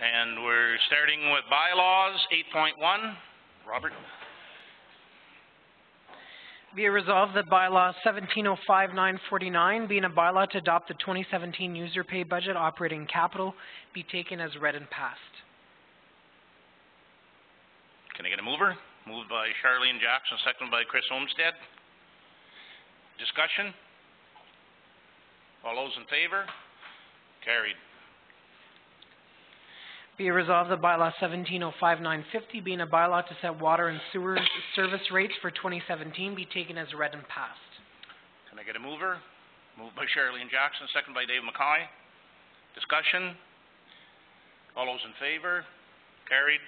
And we're starting with bylaws, 8.1. Robert? Be it resolved that bylaw 1705-949, being a bylaw to adopt the 2017 user pay budget operating capital, be taken as read and passed. Can I get a mover? Moved by Charlene Jackson, seconded by Chris Olmsted. Discussion? All those in favor? Carried. Be it resolved that bylaw 1705-950, being a bylaw to set water and sewer service rates for 2017, be taken as read and passed. Can I get a mover? Moved by Charlene Jackson, seconded by Dave Mackay. Discussion? All those in favor? Carried.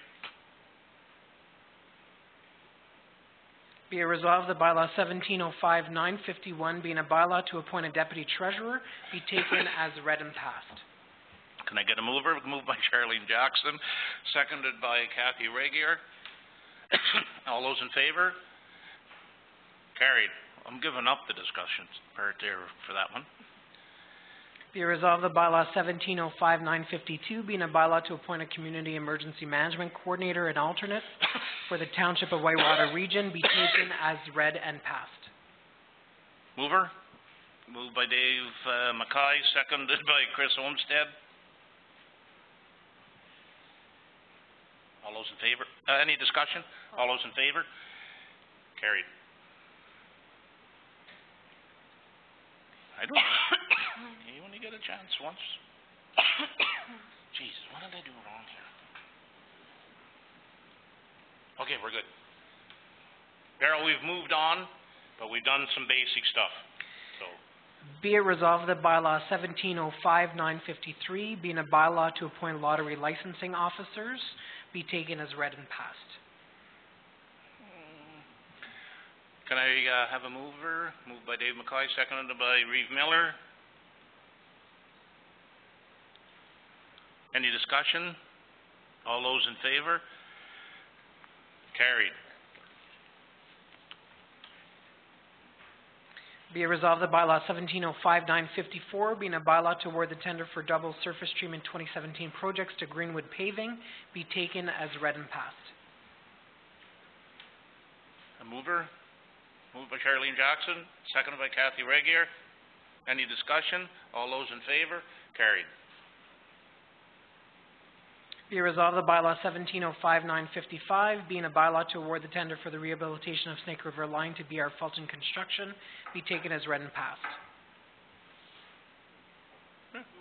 Be it resolved that bylaw 1705-951, being a bylaw to appoint a deputy treasurer, be taken as read and passed. Can I get a mover? Moved by Charlene Jackson, seconded by Kathy Regier. All those in favor? Carried. I'm giving up the discussion part there for that one. Be it resolved that bylaw 1705-952, being a bylaw to appoint a community emergency management coordinator and alternate for the Township of Whitewater region, be taken as read and passed. Mover? Moved by Dave Mackay, seconded by Chris Olmsted. All those in favor? Any discussion? All those in favor? Carried. I don't know. You only get a chance once. Jesus, what did I do wrong here? Okay, we're good. Darryl, we've moved on, but we've done some basic stuff. So. Be it resolved that bylaw 1705-953, being a bylaw to appoint lottery licensing officers, be taken as read and passed. Can I have a mover? Moved by Dave Mackay, seconded by Reeve Miller. Any discussion? All those in favor? Carried. Be it resolved that bylaw 1705-954, being a bylaw to award the tender for double surface treatment 2017 projects to Greenwood Paving, be taken as read and passed. A mover? Moved by Charlene Jackson, seconded by Kathy Regier. Any discussion? All those in favor? Carried. Be it resolved that bylaw 1705-955, being a bylaw to award the tender for the rehabilitation of Snake River Line to BR Fulton Construction, be taken as read and passed.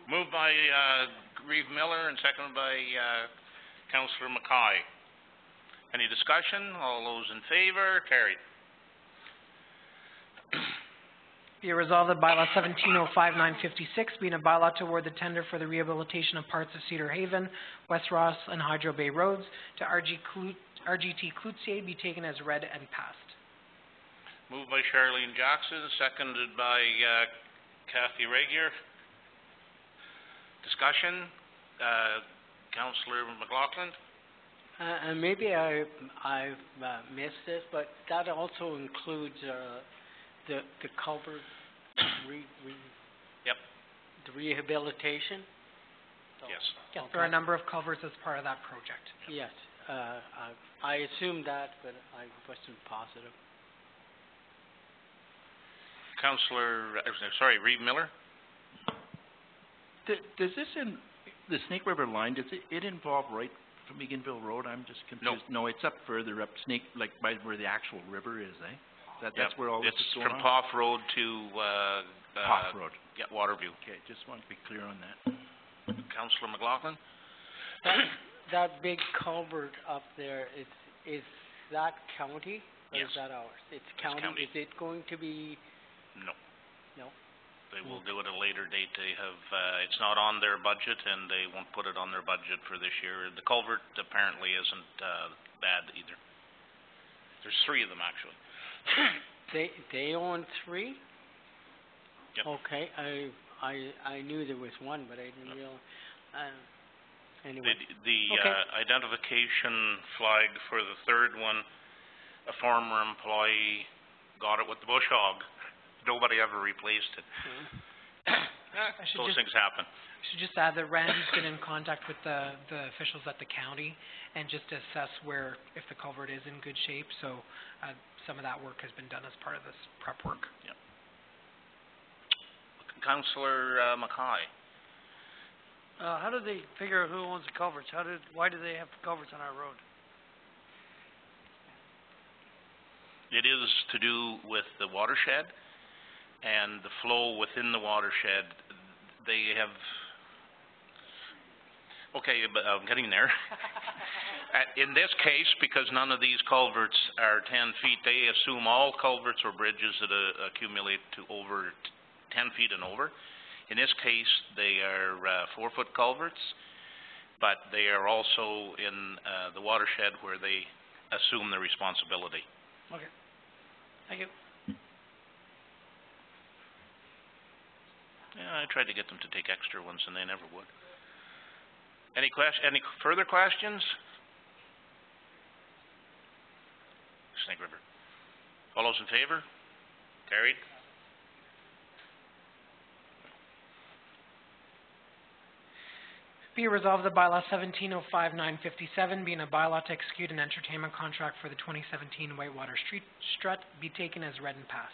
Moved by Reeve Miller and seconded by Councillor Mackay. Any discussion? All those in favor? Carried. Be it resolved that bylaw 1705-956, being a bylaw to award the tender for the rehabilitation of parts of Cedar Haven, West Ross, and Hydro Bay roads to RGT Cloutier, be taken as read and passed. Moved by Charlene Jackson, seconded by Kathy Regier. Discussion? Councillor McLaughlin? Maybe I've missed this, but that also includes the culvert Yep. the rehabilitation? So, Yes. Yes, there are a number of culverts as part of that project. Yes, I assumed that, but I wasn't positive. Councillor, Reeve Miller? Does this the Snake River line, does it involve right from Eganville Road? I'm just confused. No, it's up further up like by where the actual river is, eh? That's where all this is going on? It's from Poff Road to Poff Road. Yeah, Waterview. Okay, just want to be clear on that. Councillor McLaughlin? That big culvert up there, is that county or Yes. is that ours? It's county. county. Is it going to be? No. No. They will do it at a later date. They have, it's not on their budget, and they won't put it on their budget for this year. The culvert apparently isn't bad either. There's 3 of them, actually. They own 3? Yep. Okay, I knew there was 1, but I didn't realize. Anyway. The Okay. Identification flag for the 3rd one, a former employee got it with the bush hog. Nobody ever replaced it. I should Those just, things happen. should just add that Randy's been in contact with the officials at the county and just to assess where, if the culvert is in good shape, so, some of that work has been done as part of this prep work. Councillor, Mackay. How do they figure out who owns the culverts? Why do they have culverts on our road? It is to do with the watershed and the flow within the watershed. They have, okay, but I'm getting there. In this case, because none of these culverts are 10 feet, they assume all culverts or bridges that accumulate to over 10 feet and over. In this case, they are 4-foot culverts, but they are also in the watershed where they assume the responsibility. Okay. Thank you. Yeah, I tried to get them to take extra ones and they never would. Any further questions? Snake River. All those in favor? Carried. Be it resolved that bylaw 1705-957, being a bylaw to execute an entertainment contract for the 2017 Whitewater Street Strut, be taken as read and passed.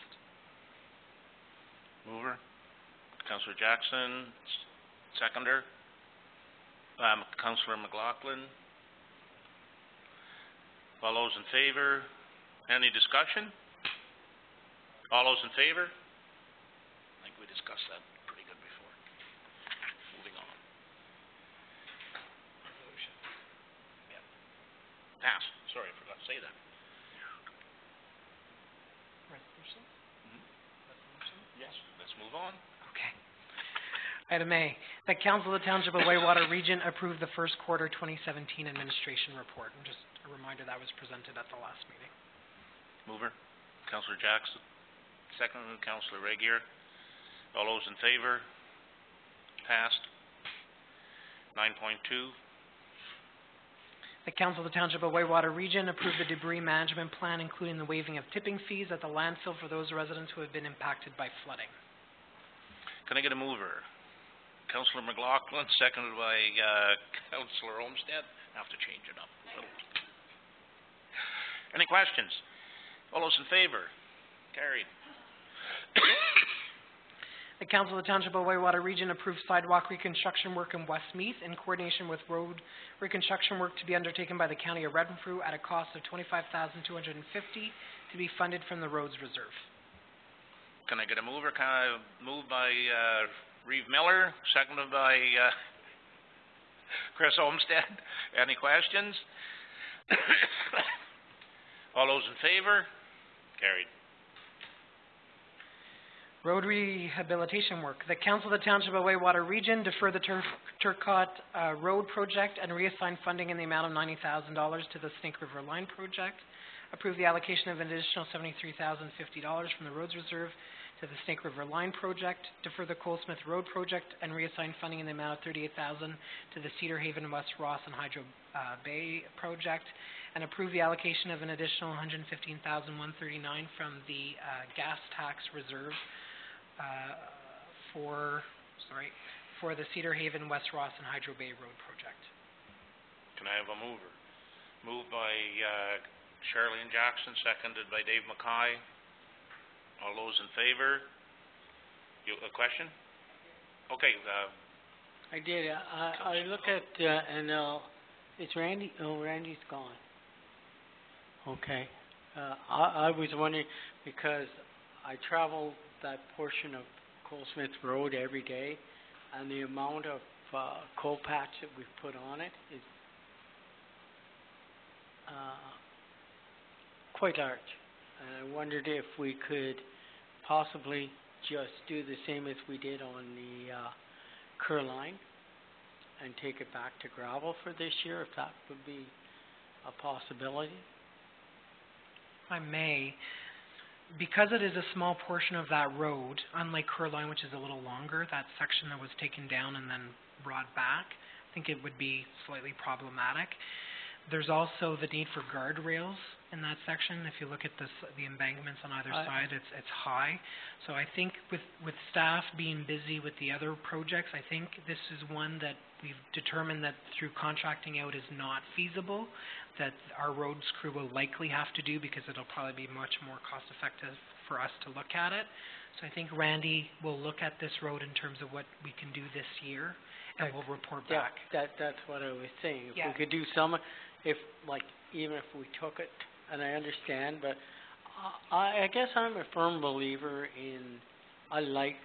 Mover. Councillor Jackson. Seconder. Councillor McLaughlin. All those in favor? Any discussion? All those in favor? I think we discussed that pretty good before. Moving on. Yep. Pass. Sorry, I forgot to say that. Resolution? Yes. Let's move on. Okay. Item A, that Council of the Township of Whitewater Region approve the first quarter 2017 administration report. And just a reminder, that was presented at the last meeting. Mover. Councillor Jackson. Second, Councillor Regier. All those in favor? Passed. 9.2. The Council of the Township of Whitewater Region approve the debris management plan, including the waiving of tipping fees at the landfill for those residents who have been impacted by flooding. Can I get a mover? Councillor McLaughlin, seconded by Councillor Olmsted. I have to change it up a little. Any questions? All those in favor? Carried. The Council of the Township of Whitewater Region approves sidewalk reconstruction work in Westmeath in coordination with road reconstruction work to be undertaken by the County of Renfrew at a cost of $25,250 to be funded from the Roads Reserve. Can I get a mover? Can I move by Reeve Miller, seconded by Chris Olmsted? Any questions? All those in favor? Carried. Road rehabilitation work. The Council of the Township of Whitewater Region defer the Turcot Road project and reassign funding in the amount of $90,000 to the Snake River Line project. Approve the allocation of an additional $73,050 from the Roads Reserve to the Snake River Line project. Defer the Colesmith Road project and reassign funding in the amount of $38,000 to the Cedar Haven, West Ross, and Hydro Bay project. And approve the allocation of an additional $115,139 from the gas tax reserve for the Cedar Haven, West Ross, and Hydro Bay Road project. Can I have a mover? Moved by Charlene Jackson, seconded by Dave Mackay. All those in favor? A question? Okay, I did, I look at, and, it's Randy, oh, Randy's gone. Okay, I was wondering, because I travel that portion of Colesmith Road every day, and the amount of, coal patch that we've put on it is, quite large. And I wondered if we could possibly just do the same as we did on the, Kerr line, and take it back to gravel for this year, if that would be a possibility. If I may, because it is a small portion of that road, unlike Kerr Line, which is a little longer, that section that was taken down and then brought back, I think it would be slightly problematic. There's also the need for guardrails in that section. If you look at the embankments on either side, it's high. So I think with staff being busy with the other projects, I think this is one that we've determined that through contracting out is not feasible, that our roads crew will likely have to do because it'll probably be much more cost effective for us to look at it. So I think Randy will look at this road in terms of what we can do this year, and we'll report back. That's what I was saying. If Yeah. we could do some, even if we took it, and I understand, but I guess I'm a firm believer in, I like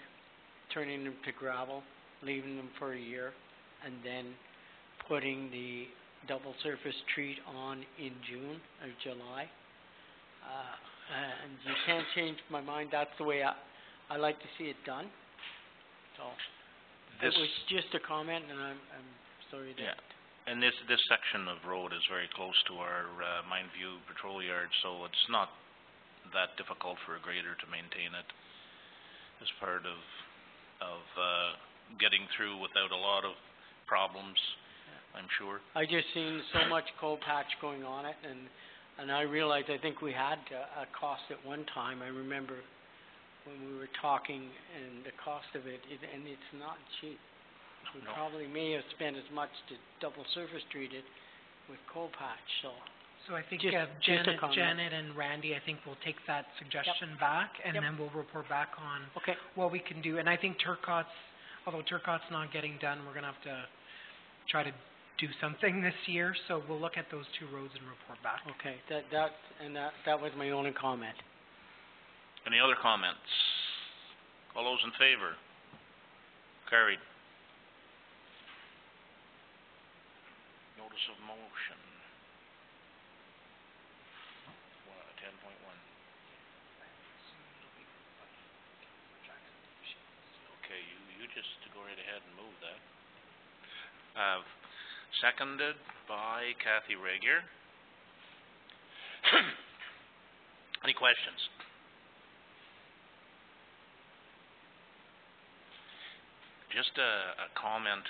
turning them to gravel, leaving them for a year, and then putting the double surface treat on in June or July. And you can't change my mind, that's the way I like to see it done. So, it was just a comment, and I'm sorry that... Yeah. And this section of road is very close to our Mindview Patrol Yard, so it's not that difficult for a grader to maintain it as part of getting through without a lot of problems, I'm sure. I just seen so much coal patch going on it, and I realized, I think we had a cost at one time. I remember when we were talking, and the cost of it, and it's not cheap. We probably may have spent as much to double surface treat it with coal patch, so. So I think Just a comment. Janet and Randy, I think we'll take that suggestion back, and then we'll report back on Okay. what we can do. And I think Turcotte's, although Turcotte's not getting done, we're gonna have to try to do something this year, so we'll look at those two roads and report back. Okay, that was my only comment. Any other comments? All those in favor? Carried. Notice of motion. 10.1. Okay, you just go right ahead and move that. Seconded by Kathy Regier. Any questions? Just a comment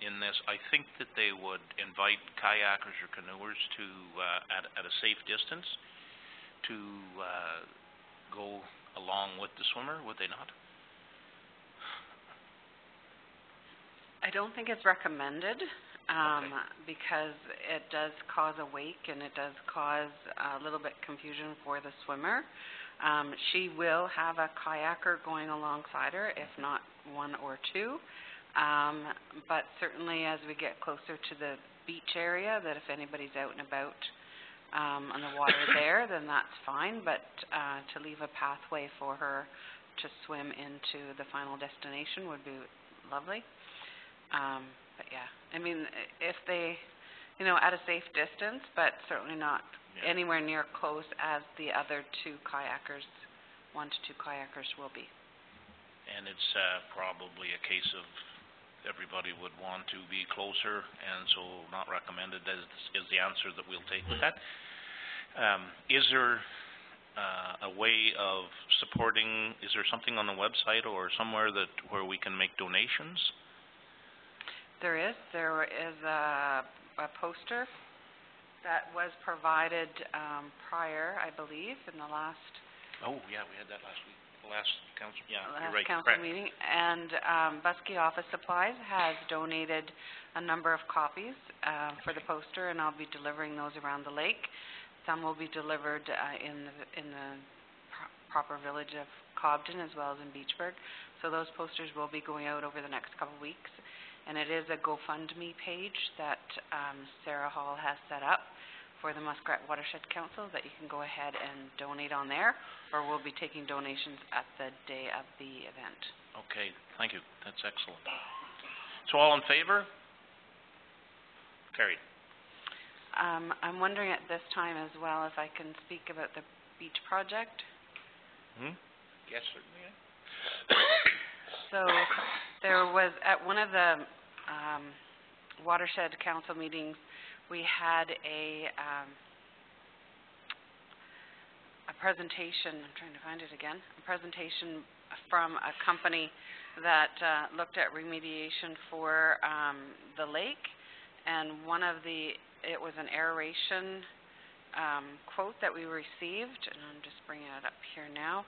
in this. I think that they would invite kayakers or canoers to at a safe distance to go along with the swimmer, would they not? I don't think it's recommended, because it does cause a wake and it does cause a little bit confusion for the swimmer. She will have a kayaker going alongside her, if not one or two. But certainly as we get closer to the beach area, that if anybody's out and about on the water there, then that's fine. But to leave a pathway for her to swim into the final destination would be lovely. But yeah, I mean, if they, at a safe distance, but certainly not anywhere near close as the other two kayakers, 1 to 2 kayakers will be. And it's probably a case of everybody would want to be closer, and so not recommended is the answer that we'll take with that. Is there a way of supporting, is there something on the website or somewhere where we can make donations? There is a poster that was provided prior, I believe, in the last... Oh, yeah, we had that last week, last council, yeah, last you're right, council correct. meeting, and Busky Office Supplies has donated a number of copies for the poster, and I'll be delivering those around the lake. Some will be delivered in the proper village of Cobden as well as in Beachburg. So those posters will be going out over the next couple of weeks. And it is a GoFundMe page that Sarah Hall has set up for the Muskrat Watershed Council that you can go ahead and donate on there, or we'll be taking donations at the day of the event. Okay, thank you. That's excellent. So all in favor? Carried. I'm wondering at this time as well if I can speak about the beach project. Yes, certainly. So there was, at one of the Watershed Council meetings, we had a presentation, I'm trying to find it again, a presentation from a company that looked at remediation for the lake, and it was an aeration, quote that we received, and I'm just bringing it up here now.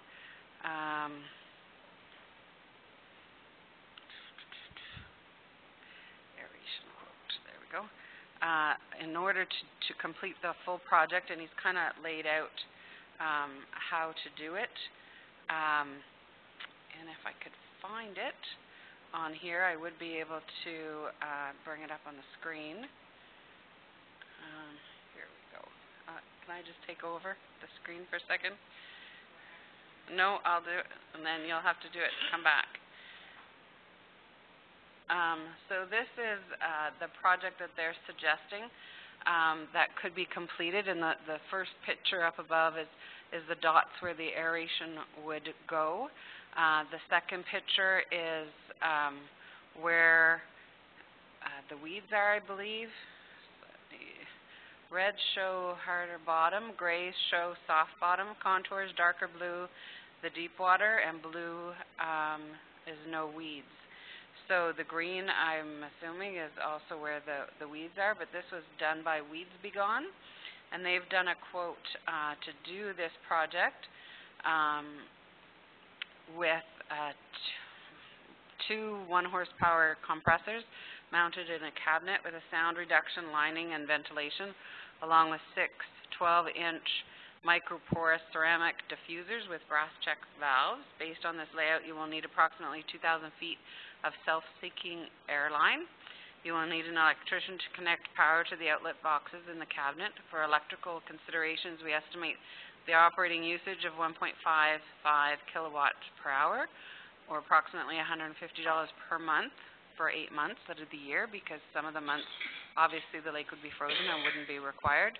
Aeration quote, there we go. In order to complete the full project, and he's kind of laid out how to do it. And if I could find it on here, I would be able to bring it up on the screen. Here we go. Can I just take over the screen for a second? No, I'll do it, and then you'll have to do it. Come back. So this is the project that they're suggesting that could be completed, and the first picture up above is the dots where the aeration would go. The second picture is where the weeds are, I believe. Reds show harder bottom, grays show soft bottom, contours darker blue, the deep water, and blue is no weeds. So the green, I'm assuming, is also where the weeds are, but this was done by Weeds Be Gone, and they've done a quote to do this project with two 1-horsepower compressors mounted in a cabinet with a sound reduction lining and ventilation, along with 6 12-inch microporous ceramic diffusers with brass check valves. Based on this layout, you will need approximately 2,000 feet of self-seeking air line. You will need an electrician to connect power to the outlet boxes in the cabinet. For electrical considerations, we estimate the operating usage of 1.55 kilowatts per hour, or approximately $150 per month for 8 months out of the year, because some of the months, obviously, the lake would be frozen and wouldn't be required.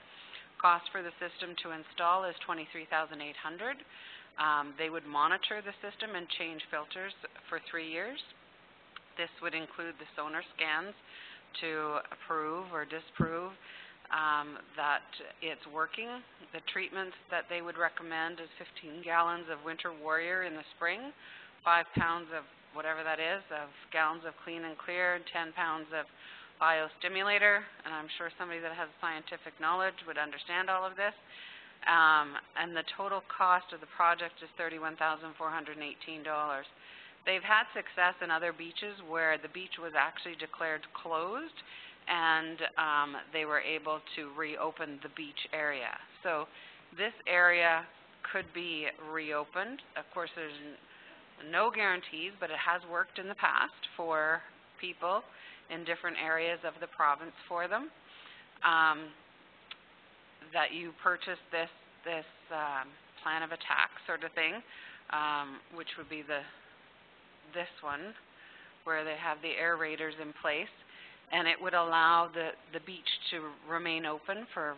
Cost for the system to install is $23,800. They would monitor the system and change filters for 3 years. This would include the sonar scans to approve or disprove that it's working. The treatments that they would recommend is 15 gallons of Winter Warrior in the spring, 5 pounds of whatever that is, of gallons of Clean and Clear, 10 pounds of biostimulator, and I'm sure somebody that has scientific knowledge would understand all of this. And the total cost of the project is $31,418. They've had success in other beaches where the beach was actually declared closed, and they were able to reopen the beach area. So this area could be reopened. Of course, there's no guarantees, but it has worked in the past for people in different areas of the province for them. That you purchase this plan of attack sort of thing, which would be this one, where they have the aerators in place, and it would allow the beach to remain open for,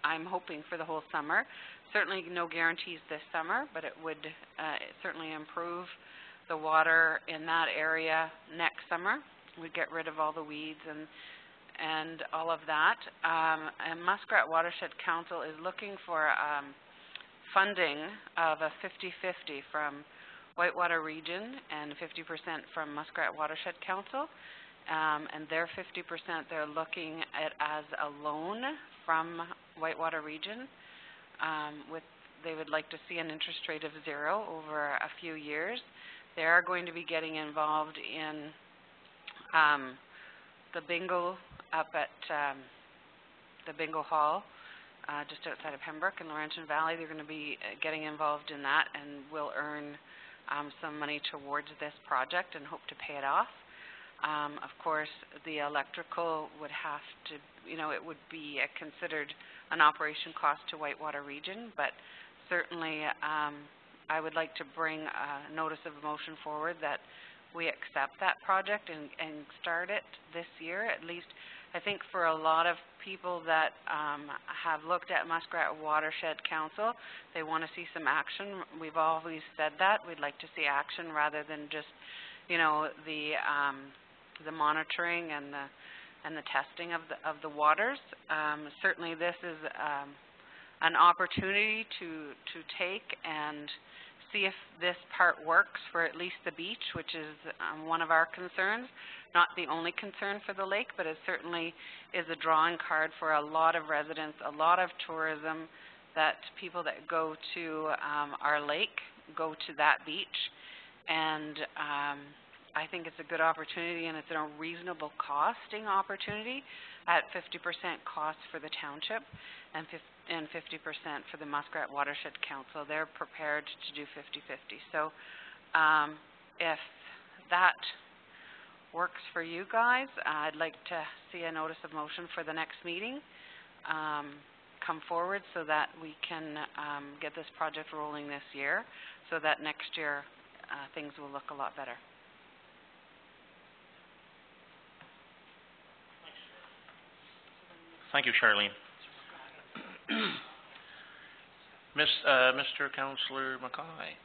I'm hoping, for the whole summer. Certainly no guarantees this summer, but it would certainly improve the water in that area next summer. We'd get rid of all the weeds and all of that. And Muskrat Watershed Council is looking for funding of a 50-50 from Whitewater Region and 50% from Muskrat Watershed Council. And their 50%, they're looking at as a loan from Whitewater Region. They would like to see an interest rate of 0 over a few years. They are going to be getting involved in the bingo up at the bingo hall just outside of Pembroke in Laurentian Valley. They're going to be getting involved in that and will earn some money towards this project and hope to pay it off. Of course, the electrical would have to, it would be considered an operation cost to Whitewater Region, but certainly I would like to bring a notice of motion forward that we accept that project and start it this year. At least, I think for a lot of people that have looked at Muskrat Watershed Council, they want to see some action. We've always said that. We'd like to see action rather than just, the monitoring and the testing of the waters. Certainly this is an opportunity to take and see if this part works for at least the beach, which is one of our concerns. Not the only concern for the lake, but it certainly is a drawing card for a lot of residents, a lot of tourism, that people that go to our lake go to that beach. And I think it's a good opportunity, and it's a reasonable costing opportunity at 50% cost for the township and 50% for the Muskrat Watershed Council. They're prepared to do 50-50. So if that works for you guys, I'd like to see a notice of motion for the next meeting come forward so that we can get this project rolling this year, so that next year things will look a lot better. Thank you, Charlene. Mr. Councillor Mackay.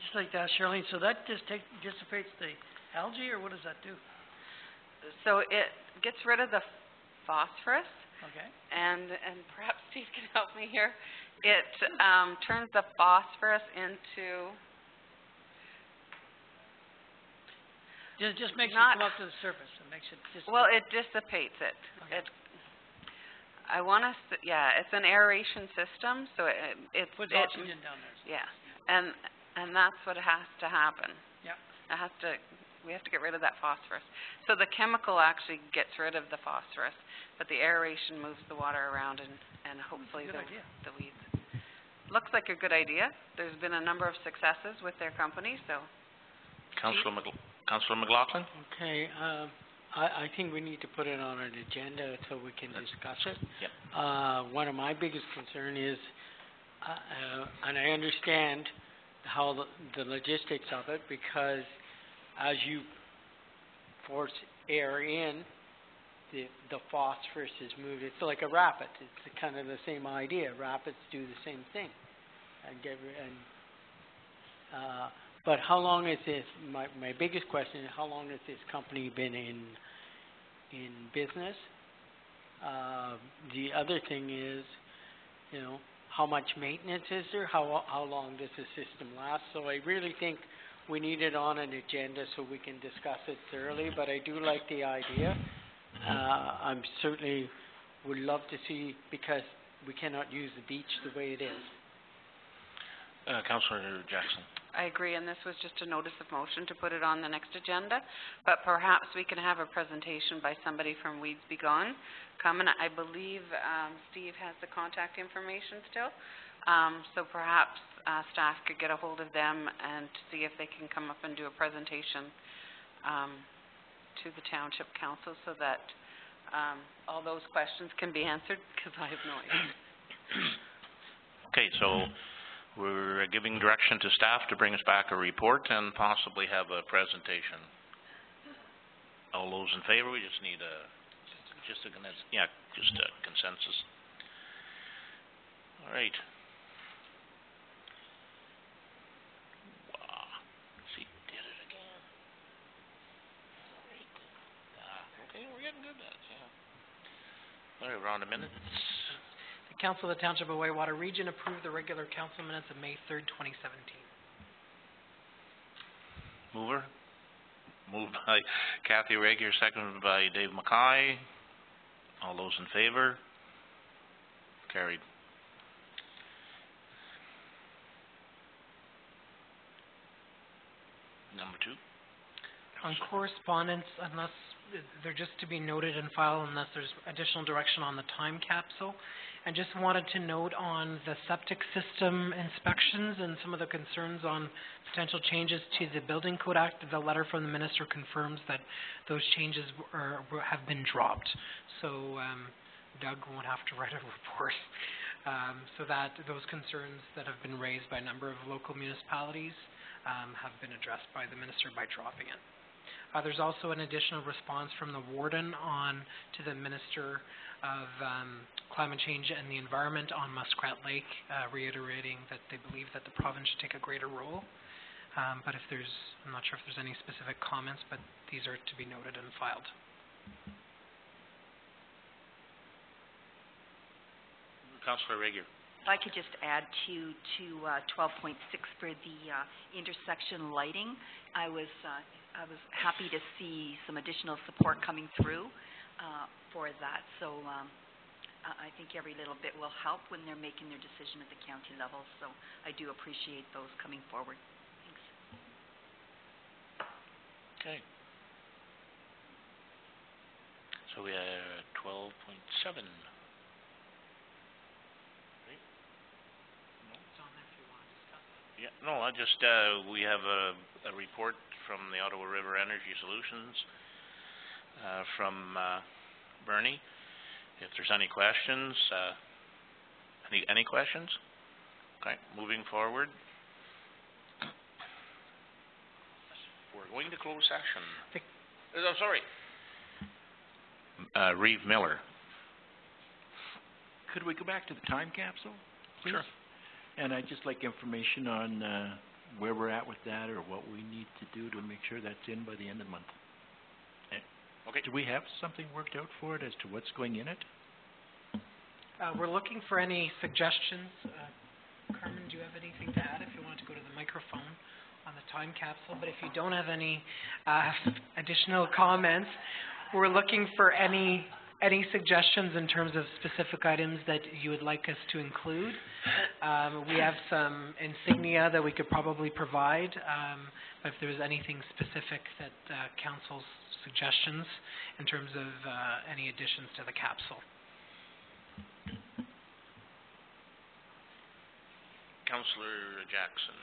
Just like that, Charlene, so that just dissipates the algae, or what does that do? So it gets rid of the phosphorus, Okay. and perhaps Steve can help me here. It turns the phosphorus into... Just makes it Not- come up to the surface. It makes it dissipate. Well, it dissipates it. Okay. I want to, it's an aeration system, so it's... Puts oxygen down there. Yeah, and that's what has to happen. Yep. We have to get rid of that phosphorus. So the chemical actually gets rid of the phosphorus, but the aeration moves the water around and hopefully Good idea. the weeds. Looks like a good idea. There's been a number of successes with their company, so... Councillor McLaughlin? Okay, I think we need to put it on an agenda so we can discuss it. Yep. One of my biggest concern is, and I understand how the logistics of it, because as you force air in, the phosphorus is moved. It's like a rapid. It's kind of the same idea. Rapids do the same thing. But how long has this, my biggest question is, how long has this company been in business? The other thing is, how much maintenance is there? How long does the system last? So I really think we need it on an agenda so we can discuss it thoroughly, but I do like the idea. I'm certainly would love to see, because we cannot use the beach the way it is. Councillor Jackson. I agree, and this was just a notice of motion to put it on the next agenda, but perhaps we can have a presentation by somebody from Weeds Be Gone come, and I believe Steve has the contact information still, so perhaps staff could get a hold of them and see if they can come up and do a presentation to the Township Council so that all those questions can be answered, because I have no idea. Okay, so we're giving direction to staff to bring us back a report and possibly have a presentation. All those in favor, we just need a consensus. All right. Wow. See, did it again. Okay, we're getting good at it, yeah. All right, we're on to minutes. The Council of the Township of Whitewater Region approved the regular council minutes of May 3rd, 2017. Mover? Moved by Kathy Regier, seconded by Dave Mackay. All those in favor? Carried. Number 2. On correspondence, unless they're just to be noted and filed unless there's additional direction on the time capsule. I just wanted to note on the septic system inspections and some of the concerns on potential changes to the Building Code Act. The letter from the minister confirms that those changes have been dropped. So Doug won't have to write a report. So that those concerns that have been raised by a number of local municipalities have been addressed by the minister by dropping it. There's also an additional response from the warden to the Minister of Climate Change and the Environment on Muskrat Lake, reiterating that they believe that the province should take a greater role. But I'm not sure if there's any specific comments, but these are to be noted and filed. Councillor Regier. If I could just add to 12.6 for the intersection lighting, I was happy to see some additional support coming through for that. So I think every little bit will help when they're making their decision at the county level. So I do appreciate those coming forward. Thanks. Okay. So we are 12.7. Yeah, no, we have a report from the Ottawa River Energy Solutions, from, Bernie. If there's any questions, any questions? Okay, moving forward. We're going to close session. I'm sorry. Reeve Miller. Could we go back to the time capsule, please? Sure. And I'd just like information on where we're at with that, or what we need to do to make sure that's in by the end of the month. Okay. Do we have something worked out for it as to what's going in it? We're looking for any suggestions. Carmen, do you have anything to add if you want to go to the microphone on the time capsule? But if you don't have any additional comments, we're looking for any suggestions in terms of specific items that you would like us to include. We have some insignia that we could probably provide, but if there's anything specific that council's suggestions in terms of any additions to the capsule. Councillor Jackson.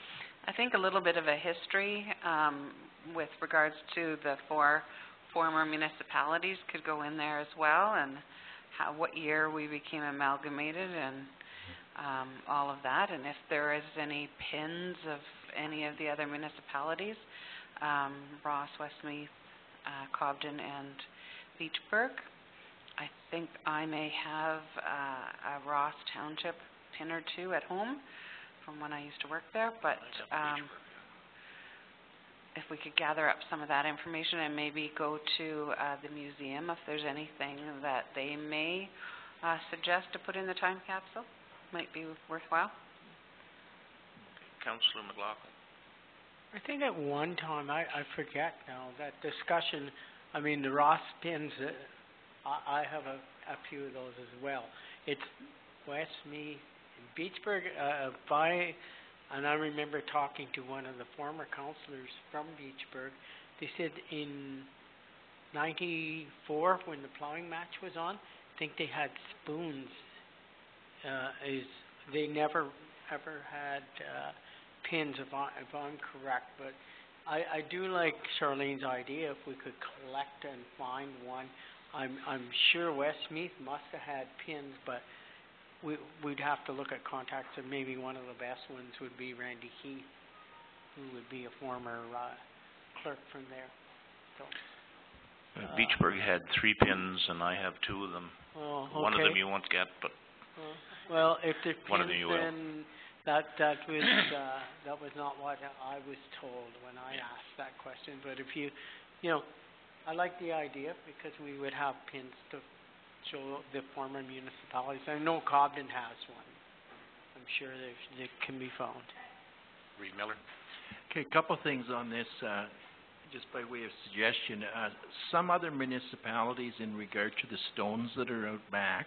I think a little bit of a history with regards to the four former municipalities could go in there as well, and what year we became amalgamated, and all of that, and if there is any pins of any of the other municipalities, Ross, Westmeath, Cobden, and Beachburg. I think I may have a Ross Township pin or two at home from when I used to work there, but if we could gather up some of that information and maybe go to the museum if there's anything that they may suggest to put in the time capsule, might be worthwhile. Councillor McLaughlin. I think at one time, I forget now, that discussion, I mean, the Ross pins, I have a few of those as well. It's Westmeath, Beachburg, and I remember talking to one of the former councillors from Beachburg. They said in '94, when the plowing match was on, I think they had spoons. They never ever had pins, if I'm correct. But I do like Charlene's idea. If we could collect and find one, I'm sure Westmeath must have had pins, but we'd have to look at contacts, and maybe one of the best ones would be Randy Keith, who would be a former clerk from there. So, Beachburg had 3 pins, and I have 2 of them. Oh, okay. One of them you won't get, but well, if the one of them pins, you will. then that was not what I was told when I asked that question. But if you know, I like the idea, because we would have pins to show the former municipalities. I know Cobden has one. I'm sure they can be found. Reeve Miller. Okay, a couple things on this, just by way of suggestion. Some other municipalities, in regard to the stones that are out back,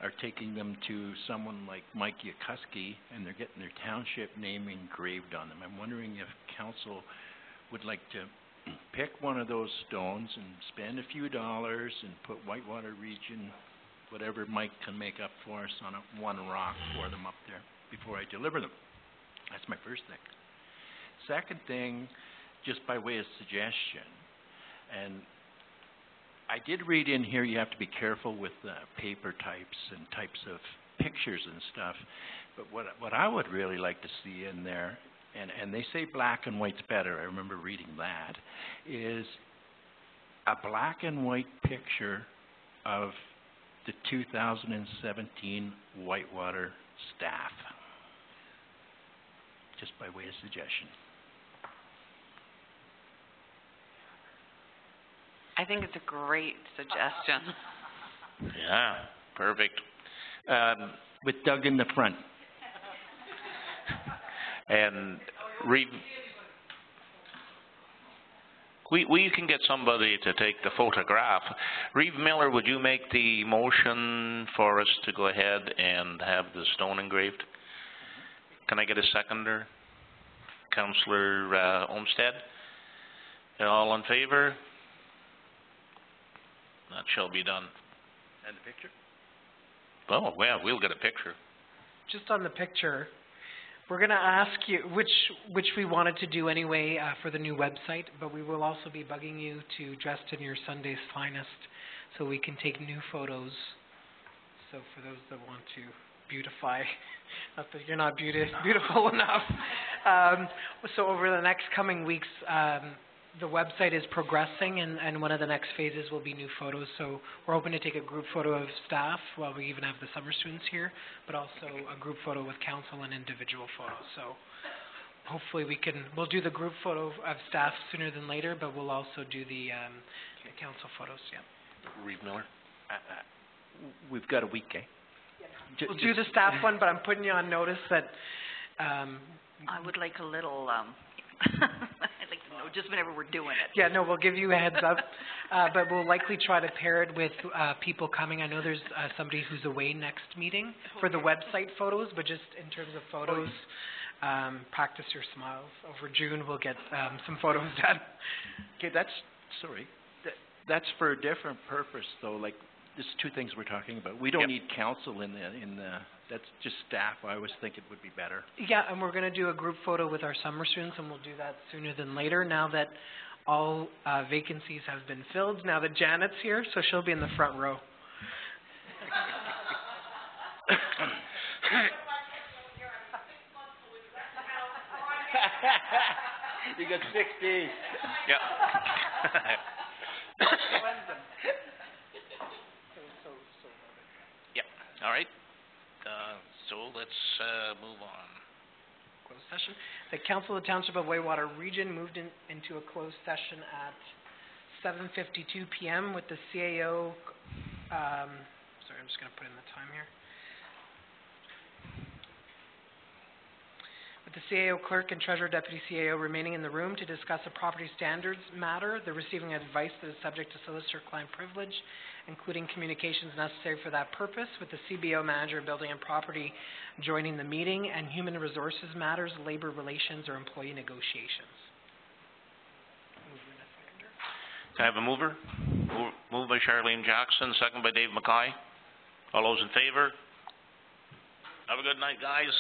are taking them to someone like Mike Yakuski, and they're getting their township name engraved on them. I'm wondering if council would like to pick one of those stones and spend a few dollars and put Whitewater Region, whatever Mike can make up for us, on one rock for them up there before I deliver them. That's my first thing. Second thing, just by way of suggestion, and I did read in here you have to be careful with paper types and types of pictures and stuff, but what I would really like to see in there, and they say black and white's better, I remember reading that, is a black and white picture of the 2017 Whitewater staff. Just by way of suggestion. I think it's a great suggestion. Yeah, perfect. with Doug in the front. And we can get somebody to take the photograph. Reeve Miller, would you make the motion for us to go ahead and have the stone engraved? Can I get a seconder? Councillor Olmsted? All in favor? That shall be done. And the picture? Oh, well, we'll get a picture. Just on the picture, we're gonna ask you, which we wanted to do anyway, for the new website, but we will also be bugging you to dress in your Sunday's finest, so we can take new photos. So for those that want to beautify, not that you're not beautiful enough. So over the next coming weeks, the website is progressing, and one of the next phases will be new photos. So we're hoping to take a group photo of staff while we even have the summer students here, but also a group photo with council and individual photos. So hopefully we'll do the group photo of staff sooner than later, but we'll also do the council photos, yeah. Reeve Miller? We've got a week, eh? We'll do the staff one, but I'm putting you on notice that, I would like a little, I'd like to know just whenever we're doing it. yeah, no, we'll give you a heads up, but we'll likely try to pair it with, people coming. I know there's, somebody who's away next meeting for the website photos, but just in terms of photos, practice your smiles. Over June, we'll get, some photos done. Okay, that's for a different purpose, though, like, there's two things we're talking about. We don't Yep. need council in the, that's just staff. I always think it would be better. Yeah, and we're gonna do a group photo with our summer students, and we'll do that sooner than later, now that all, vacancies have been filled, now that Janet's here, so she'll be in the front row. You got 6 days. Yeah. Yeah, all right. So let's, move on. Closed session. The Council of the Township of Whitewater Region moved into a closed session at 7:52 PM with the CAO, sorry, I'm just gonna put in the time here. With the CAO clerk and treasurer deputy CAO remaining in the room to discuss a property standards matter, the receiving advice that is subject to solicitor-client privilege, including communications necessary for that purpose, with the CBO manager, building and property joining the meeting, and human resources matters, labor relations, or employee negotiations. Can I have a mover? Moved by Charlene Jackson, second by Dave Mackay. All those in favor? Have a good night, guys.